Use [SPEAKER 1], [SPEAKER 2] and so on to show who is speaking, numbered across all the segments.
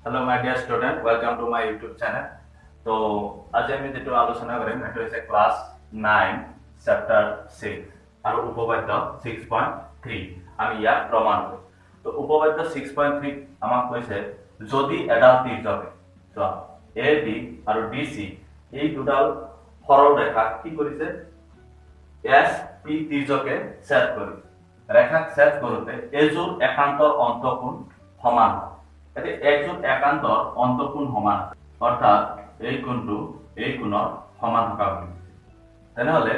[SPEAKER 1] Hello, my dear student. Welcome to my YouTube channel. তো আজি আমি যেটো আলোচনা কৰিম সেইটো হৈছে ক্লাছ 9 চেপ্টাৰ 6 আৰু উপপাদ্য 6.3 আমি ইয়াক প্ৰমাণ কৰিম। তো উপপাদ্য 6.3 আমাক কৈছে যদি এডাল ত্ৰিজ্যকে তো AB আৰু DC এই দুডাল সৰল ৰেখা কি কৰিছে SP ত্ৰিজ্যকে ছেদ কৰিছে। ৰেখাক ছেদ কৰোতে এযোৰ একান্তৰ অন্তঃকোণ সমান হয়। এতে একযোৰ একান্তৰ অন্তঃকোণ সমান অৰ্থাৎ এই কোণটো এই কোণৰ সমান থকা বুলি তেনেহলে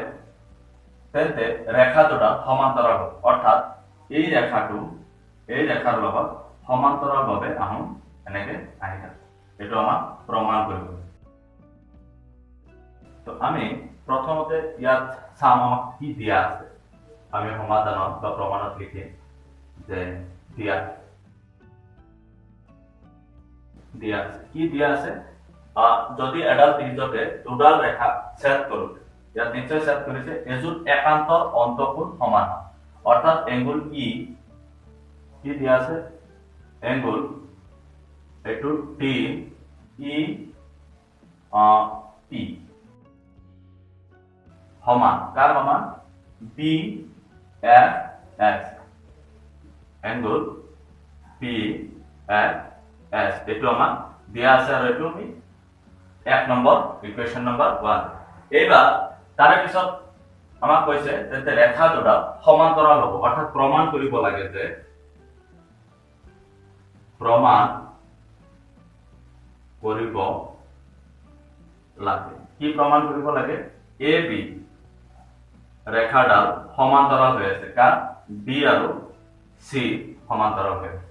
[SPEAKER 1] তেন্তে ৰেখা দুটা সমান্তৰাল হ'ব অৰ্থাৎ এই ৰেখাটো এই ৰেখাৰ লগত সমান্তৰালভাৱে আহোঁ এনেকে আহি থাকে এইটো আমাক প্ৰমাণ কৰিব। তো আমি প্ৰথমতে ইয়াত চাম আমাক কি দিয়া আছে আমি সমাধানত বা প্ৰমাণত লিখিম যে দিয়া কি দিয়া আছে যদি এডাল ত্ৰিজ্যকে দুডাল ৰেখা ছেদ কৰোতে ইয়াত নিশ্চয় ছেদ কৰিছে এযোৰ একান্তৰ অন্তঃকোণ সমান হয় অৰ্থাৎ এংগুল ই কি দিয়া আছে এংগুল এটো টি ই পি সমান কাৰ সমান বি এফ এস এংগুল পি এফ এস এটো আমাক দিয়া আছে আৰু এটো আমি এক নম্বৰ ইকুৱেশ্যন নম্বৰ 1 এইবাৰ তাৰে পিছত আমাক কৈছে যে ৰেখা দুটা সমান্তৰাল হ'ব অৰ্থাৎ প্ৰমাণ কৰিব লাগে যে প্ৰমাণ কৰিব লাগে কি প্ৰমাণ কৰিব লাগে এ বি ৰেখাডাল সমান্তৰাল হৈ আছে কাৰণ বি আৰু সি সমান্তৰাল হৈ আছে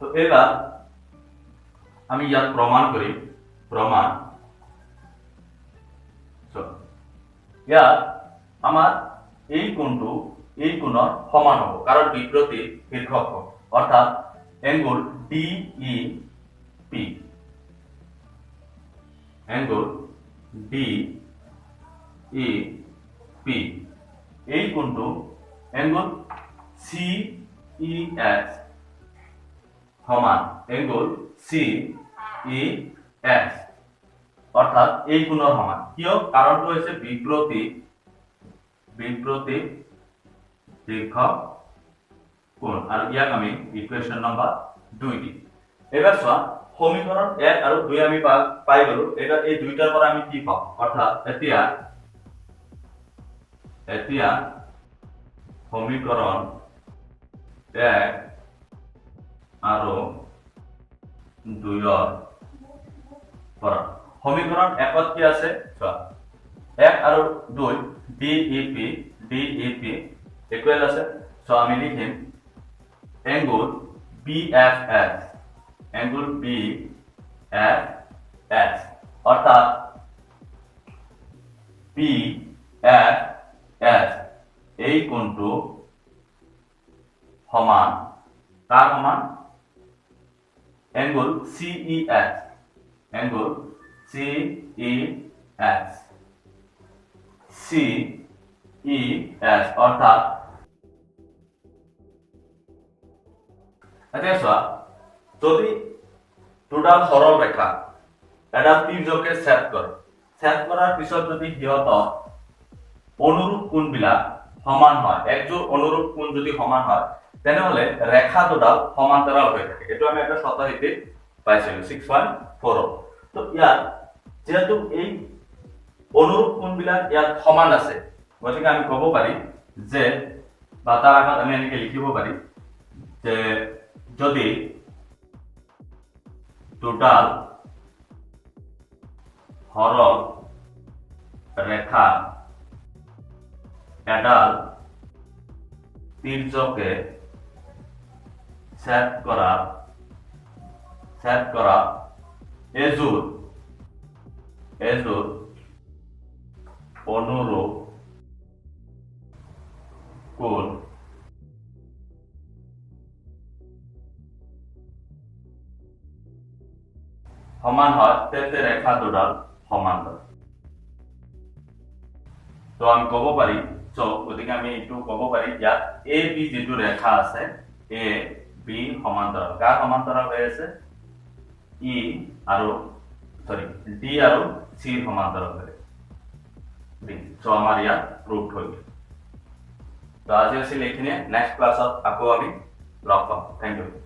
[SPEAKER 1] তো এইবাৰ আমি ইয়াত প্ৰমাণ কৰিম প্ৰমাণ ইয়াত আমাৰ এই কোণটো এই কোণৰ সমান হ'ব কাৰণ বিপৰীত শীৰ্ষক অৰ্থাৎ এংগুল DEP এংগুল DEP এই কোণটো এংগুল CES সমান এংগুল CES অর্থাৎ এই কোণৰ সমান কিয় কাৰণটো হৈছে বিপৰীত শীৰ্ষক কোণ আৰু ইয়াক আমি ইকুৱেশ্যন নম্বৰ 2 দিম। এবাৰ চোৱা সমীকৰণ 1 আৰু 2 আমি পাই গলো এটা এই দুইটাৰ পৰা আমি কি পাম অৰ্থাৎ এতিয়া সমীকৰণ 1 আৰু 2 পৰা সমীকৰণ 1ত কি আছে চোৱা 1 আৰু 2 DEP ইকুৱেল আছে সো আমি লিখিম এংগুল BFS এংগুল BFS অর্থাৎ BFS এই কোণটো সমান কার সমান এংগুল CES এংগুল CES অর্থাৎ এতিয়া চোৱা যদি দুডাল সৰল ৰেখা এডাল ত্ৰিজ্যকে ছেদ কৰে ছেদ কৰাৰ পিছত যদি সিহঁতৰ অনুৰূপ কোণবিলাক সমান হয় একযোৰ অনুৰূপ কোণ যদি সমান হয় তেনেহলে ৰেখা দুডাল সমান্তৰাল হৈ থাকে এটো আমি এটা শতাধিতে পাইছিলো 6.4 তো ইয়াত যেহেতু এই অনুৰূপ কোণবিলাক ইয়াত সমান আছে গতিকে আমি ক'ব পাৰি যে বা তাৰ আগত আমি এনেকৈ লিখিব পাৰি যে যদি দুডাল সৰল ৰেখা এডাল ত্ৰিজ্যকে ছেদ কৰা এযোৰ অনুৰূপ কোণ সমান হয় তেন্তে ৰেখা দুডাল সমান্তৰাল তো আমি ক'ব পাৰি সো গতিকে আমি এইটো ক'ব পাৰি ইয়াত এ বি যেটো ৰেখা আছে এ বি সমান্তৰাল কাৰ সমান্তৰাল হৈ আছে ই আৰু ডি আৰু চিৰ সমান্তৰাল থাকে বি সো আমাৰ ইয়াত প্ৰুফ হৈ গ'ল তো আজি আছিল এইখিনিয়ে নেক্সট ক্লাছত আকৌ আমি লগ পাম থেংক ইউ